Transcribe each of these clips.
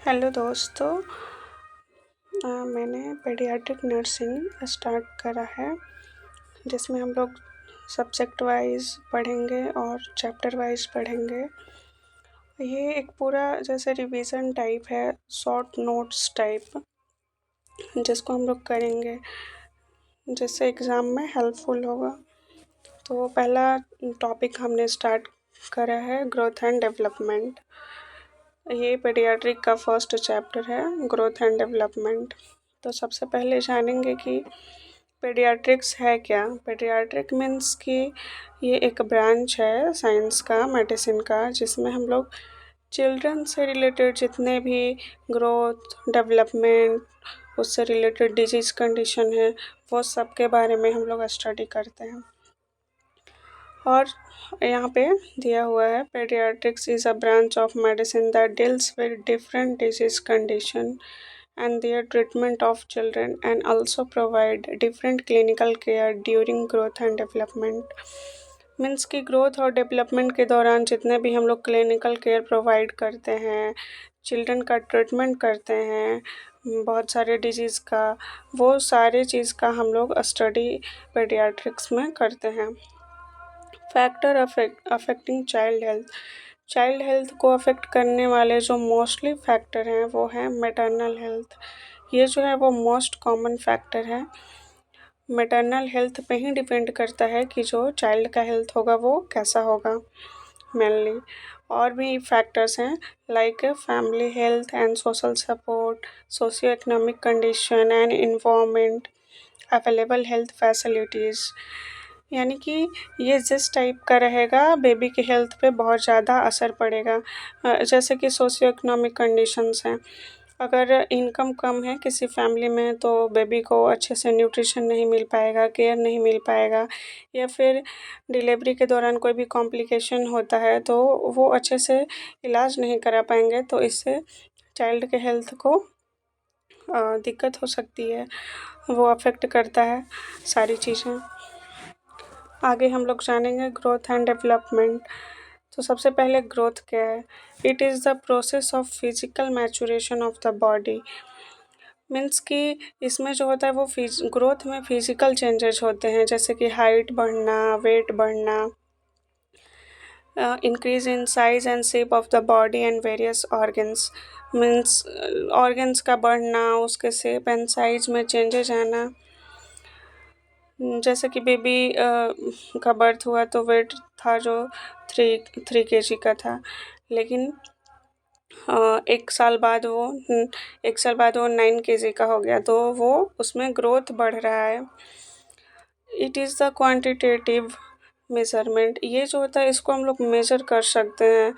Hello दोस्तों। मैंने paediatric nursing start करा है जिसमें हम लोग सब्जेक्ट वाइज पढ़ेंगे और चैप्टर वाइज पढ़ेंगे। ये एक पूरा जैसे रिवीजन टाइप है, शॉर्ट नोट्स टाइप, जिसको हम लोग करेंगे जिससे एग्ज़ाम में हेल्पफुल होगा। तो पहला टॉपिक हमने स्टार्ट करा है ग्रोथ एंड डेवलपमेंट। ये पेडियाट्रिक का फर्स्ट चैप्टर है, ग्रोथ एंड डेवलपमेंट। तो सबसे पहले जानेंगे कि पेडियाट्रिक्स है क्या। पेडियाट्रिक मीन्स कि ये एक ब्रांच है साइंस का, मेडिसिन का, जिसमें हम लोग चिल्ड्रन से रिलेटेड जितने भी ग्रोथ, डेवलपमेंट, उससे रिलेटेड डिजीज़ कंडीशन है, वो सब के बारे में हम लोग स्टडी करते हैं। और यहाँ पे दिया हुआ है, paediatrics is a branch of medicine that deals with different disease condition and their treatment of children and also provide different clinical care during growth and development। Means कि ग्रोथ और डेवलपमेंट के दौरान जितने भी हम लोग क्लिनिकल केयर प्रोवाइड करते हैं, चिल्ड्रन का ट्रीटमेंट करते हैं, बहुत सारे डिजीज़ का, वो सारे चीज़ का हम लोग स्टडी पेडियाट्रिक्स में करते हैं। फैक्टर अफेक्टिंग चाइल्ड हेल्थ को अफेक्ट करने वाले जो मोस्टली फैक्टर हैं वो हैं मैटरनल हेल्थ। ये जो है वो मोस्ट कॉमन फैक्टर है। मैटरनल हेल्थ पे ही डिपेंड करता है कि जो चाइल्ड का हेल्थ होगा वो कैसा होगा मेनली। और भी फैक्टर्स हैं like family health and social support, socio economic condition and environment, available health facilities. यानी कि ये जिस टाइप का रहेगा बेबी की हेल्थ पे बहुत ज़्यादा असर पड़ेगा। जैसे कि सोशियो इकोनॉमिक कंडीशंस हैं, अगर इनकम कम है किसी फैमिली में तो बेबी को अच्छे से न्यूट्रिशन नहीं मिल पाएगा, केयर नहीं मिल पाएगा, या फिर डिलीवरी के दौरान कोई भी कॉम्प्लिकेशन होता है तो वो अच्छे से इलाज नहीं करा पाएंगे, तो इससे चाइल्ड के हेल्थ को दिक्कत हो सकती है, वो अफेक्ट करता है सारी चीज़ें। आगे हम लोग जानेंगे ग्रोथ एंड डेवलपमेंट। तो सबसे पहले ग्रोथ क्या है? It is the process of physical maturation of the body. Means कि इसमें जो होता है वो ग्रोथ में फिजिकल चेंजेस होते हैं, जैसे कि हाइट बढ़ना, वेट बढ़ना, increase in size and shape of the body and various organs. Means organs का बढ़ना, उसके शेप एंड साइज में चेंजेस आना। जैसे कि बेबी का बर्थ हुआ तो वेट था जो 3 kg का था, लेकिन 1 साल बाद वो 9 kg का हो गया, तो वो उसमें ग्रोथ बढ़ रहा है। It is the quantitative measurement. ये जो होता है इसको हम लोग मेज़र कर सकते हैं,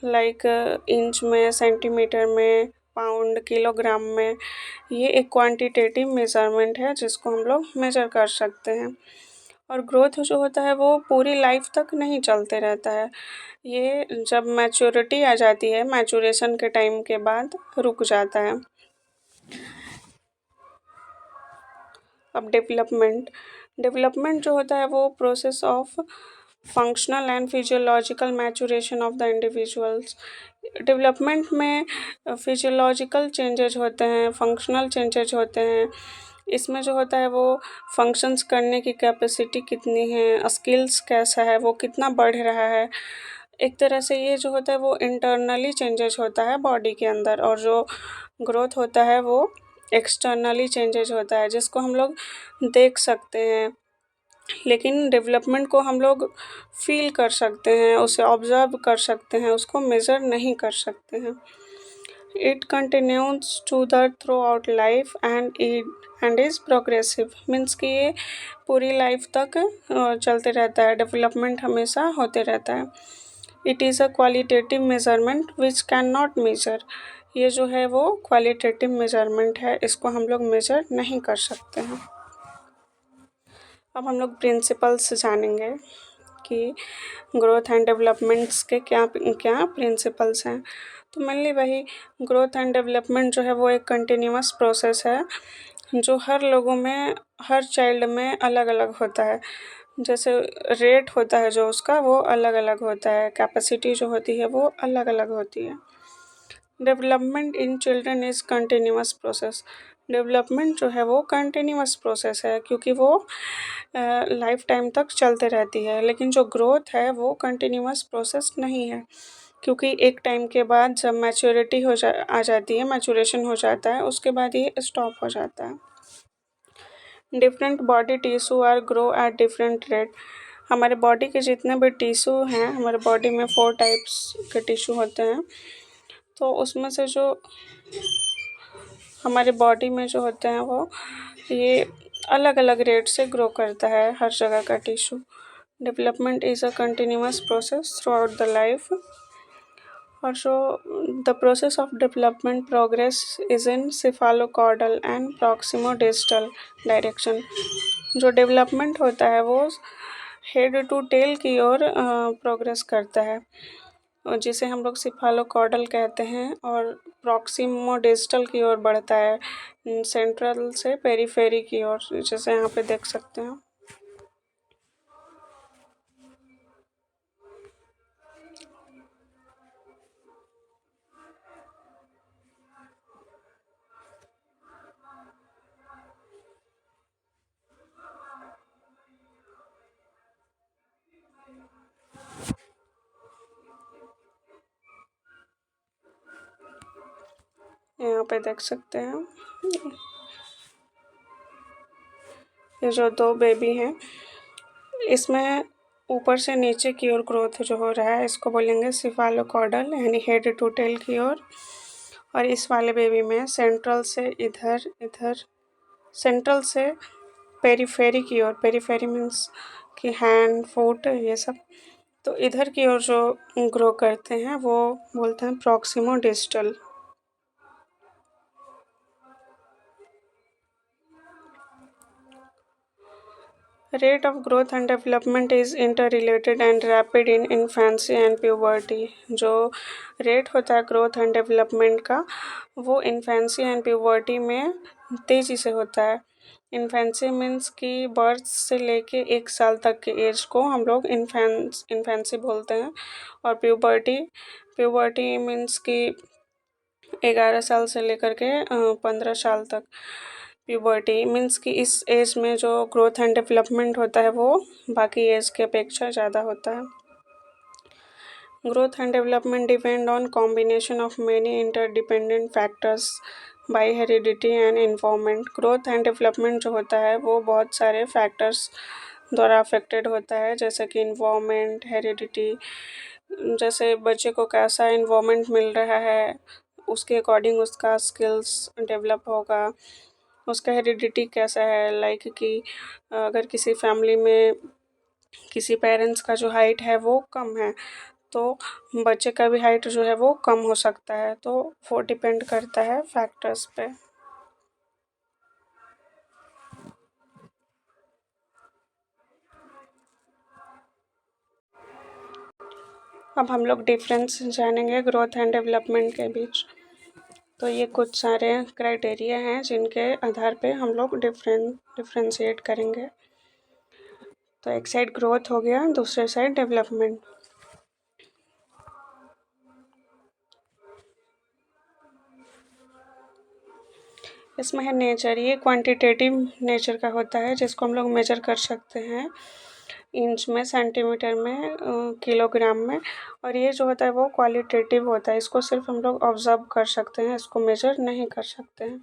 लाइक इंच में, सेंटीमीटर में, पाउंड, किलोग्राम में। ये एक क्वांटिटेटिव मेज़रमेंट है जिसको हम लोग मेज़र कर सकते हैं। और ग्रोथ जो होता है वो पूरी लाइफ तक नहीं चलते रहता है, ये जब मैच्योरिटी आ जाती है, मैचुरेशन के टाइम के बाद रुक जाता है। अब डेवलपमेंट जो होता है वो process of functional and physiological maturation of the individuals. Development में फिजियोलॉजिकल चेंजेज होते हैं, फंक्शनल चेंजेज होते हैं। इसमें जो होता है वो फंक्शंस करने की कैपेसिटी कितनी है, स्किल्स कैसा है, वो कितना बढ़ रहा है। एक तरह से ये जो होता है वो इंटरनली चेंजेस होता है बॉडी के अंदर, और जो ग्रोथ होता है वो एक्सटर्नली चेंजेस होता है जिसको हम लोग देख सकते हैं, लेकिन डेवलपमेंट को हम लोग फील कर सकते हैं, उसे ऑब्जर्व कर सकते हैं, उसको मेज़र नहीं कर सकते हैं। It continues to the throughout life and is progressive. Means कि ये पूरी लाइफ तक चलते रहता है, डेवलपमेंट हमेशा होते रहता है। It is a qualitative measurement which can not measure. ये जो है वो क्वालिटेटिव मेज़रमेंट है, इसको हम लोग मेज़र नहीं कर सकते हैं। अब हम लोग प्रिंसिपल्स जानेंगे कि ग्रोथ एंड डेवलपमेंट्स के क्या क्या प्रिंसिपल्स हैं। तो मेनली वही ग्रोथ एंड डेवलपमेंट जो है वो एक कंटिन्यूअस प्रोसेस है जो हर लोगों में, हर चाइल्ड में अलग अलग होता है। जैसे रेट होता है जो उसका वो अलग अलग होता है, कैपेसिटी जो होती है वो अलग अलग होती है। Development in children is continuous process. Development जो है वो कंटिन्यूअस प्रोसेस है, क्योंकि वो लाइफ टाइम तक चलते रहती है, लेकिन जो ग्रोथ है वो कंटिन्यूअस प्रोसेस नहीं है, क्योंकि एक टाइम के बाद जब मैच्योरिटी आ जाती है, मैचुरेशन हो जाता है, उसके बाद ये स्टॉप हो जाता है। Different body tissue are grow at different rate. हमारे बॉडी के जितने भी टिश्यू हैं, हमारे बॉडी में 4 टाइप्स के टिश्यू होते हैं, तो उसमें से जो हमारे बॉडी में जो होते हैं वो ये अलग अलग रेट से ग्रो करता है हर जगह का tissue. Development is a continuous process throughout the life. और जो the process of development progress is in cephalocaudal and proximodistal direction. जो डेवलपमेंट होता है वो हेड टू टेल की ओर प्रोग्रेस करता है, और जिसे हम लोग सिफालोकॉर्डल कहते हैं, और प्रॉक्सिमोडिस्टल की ओर बढ़ता है, सेंट्रल से पेरीफेरी की ओर, जैसे यहाँ पे देख सकते हैं। यहाँ पे देख सकते हैं ये जो 2 बेबी हैं, इसमें ऊपर से नीचे की ओर ग्रोथ जो हो रहा है, इसको बोलेंगे सिफालोकॉर्डल, यानी हेड टू टेल की ओर। और इस वाले बेबी में सेंट्रल से इधर इधर, सेंट्रल से पेरीफेरी की ओर, पेरीफेरी मीन्स कि हैंड फुट ये सब, तो इधर की ओर जो ग्रो करते हैं वो बोलते हैं प्रॉक्सिमोडिस्टल। Rate of growth and development is interrelated and rapid in infancy and puberty। जो रेट होता है ग्रोथ एंड डेवलपमेंट का, वो इन्फेंसी एंड प्यूबर्टी में तेज़ी से होता है। इन्फेंसी मीन्स कि बर्थ से लेके 1 साल तक के एज को हम लोग इन्फेंसी बोलते हैं, और प्यूबर्टी प्यूबर्टी मीन्स कि 11 साल से लेकर के 15 साल तक। प्यूबर्टी मीन्स कि इस एज में जो ग्रोथ एंड डेवलपमेंट होता है वो बाकी एज के अपेक्षा ज़्यादा होता है। Growth and development depend on combination of many interdependent factors bye heredity and environment. Growth and development जो होता है वो बहुत सारे फैक्टर्स द्वारा अफेक्टेड होता है, जैसे कि इन्वायरमेंट, हेरिडिटी, जैसे बच्चे को कैसा इन्वायरमेंट मिल रहा है उसके अकॉर्डिंग उसका स्किल्स डेवलप होगा। उसका हेरिडिटी कैसा है, लाइक कि अगर किसी फैमिली में किसी पेरेंट्स का जो हाइट है वो कम है, तो बच्चे का भी हाइट जो है वो कम हो सकता है, तो वो डिपेंड करता है फैक्टर्स पे। अब हम लोग डिफरेंस जानेंगे ग्रोथ एंड डेवलपमेंट के बीच। तो ये कुछ सारे क्राइटेरिया हैं जिनके आधार पे हम लोग डिफ्रेंशिएट करेंगे। तो एक साइड ग्रोथ हो गया, दूसरे साइड डेवलपमेंट। इसमें है नेचर, ये क्वांटिटेटिव नेचर का होता है, जिसको हम लोग मेजर कर सकते हैं इंच में, सेंटीमीटर में, किलोग्राम में। और ये जो होता है वो क्वालिटेटिव होता है, इसको सिर्फ हम लोग ऑब्जर्व कर सकते हैं, इसको मेजर नहीं कर सकते हैं।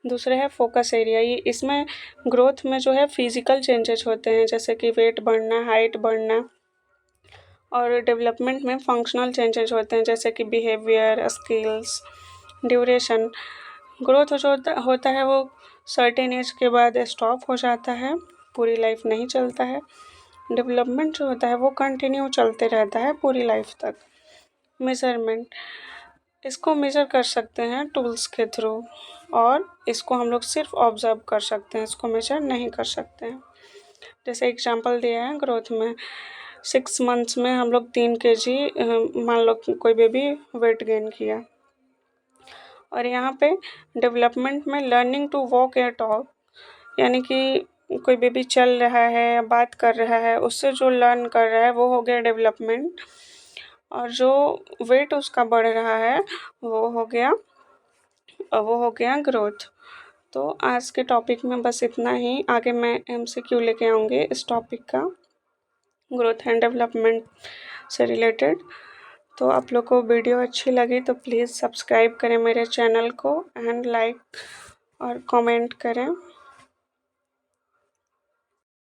दूसरे है फोकस एरिया, ये इसमें ग्रोथ में जो है फिजिकल चेंजेस होते हैं, जैसे कि वेट बढ़ना, हाइट बढ़ना। और डेवलपमेंट में फंक्शनल चेंजेस होते हैं, जैसे कि बिहेवियर, स्किल्स, ड्यूरेशन। ग्रोथ जो होता है वो सर्टेन एज के बाद स्टॉप हो जाता है, पूरी लाइफ नहीं चलता है। डेवलपमेंट जो होता है वो कंटिन्यू चलते रहता है पूरी लाइफ तक। मेजरमेंट, इसको मेजर कर सकते हैं टूल्स के थ्रू, और इसको हम लोग सिर्फ ऑब्जर्व कर सकते हैं, इसको मेजर नहीं कर सकते हैं। जैसे एग्जांपल दिया है ग्रोथ में, 6 मंथ्स में हम लोग 3 kg, मान लो कि कोई बेबी वेट गेन किया। और यहाँ पे डेवलपमेंट में लर्निंग टू वॉक या टॉक, यानी कि कोई बेबी चल रहा है, बात कर रहा है, उससे जो लर्न कर रहा है वो हो गया डेवलपमेंट। और जो वेट उसका बढ़ रहा है वो हो गया ग्रोथ। तो आज के टॉपिक में बस इतना ही। आगे मैं MCQ लेके आऊँगी इस टॉपिक का, ग्रोथ एंड डेवलपमेंट से रिलेटेड। तो आप लोग को वीडियो अच्छी लगी तो प्लीज़ सब्सक्राइब करें मेरे चैनल को एंड लाइक और कमेंट करें।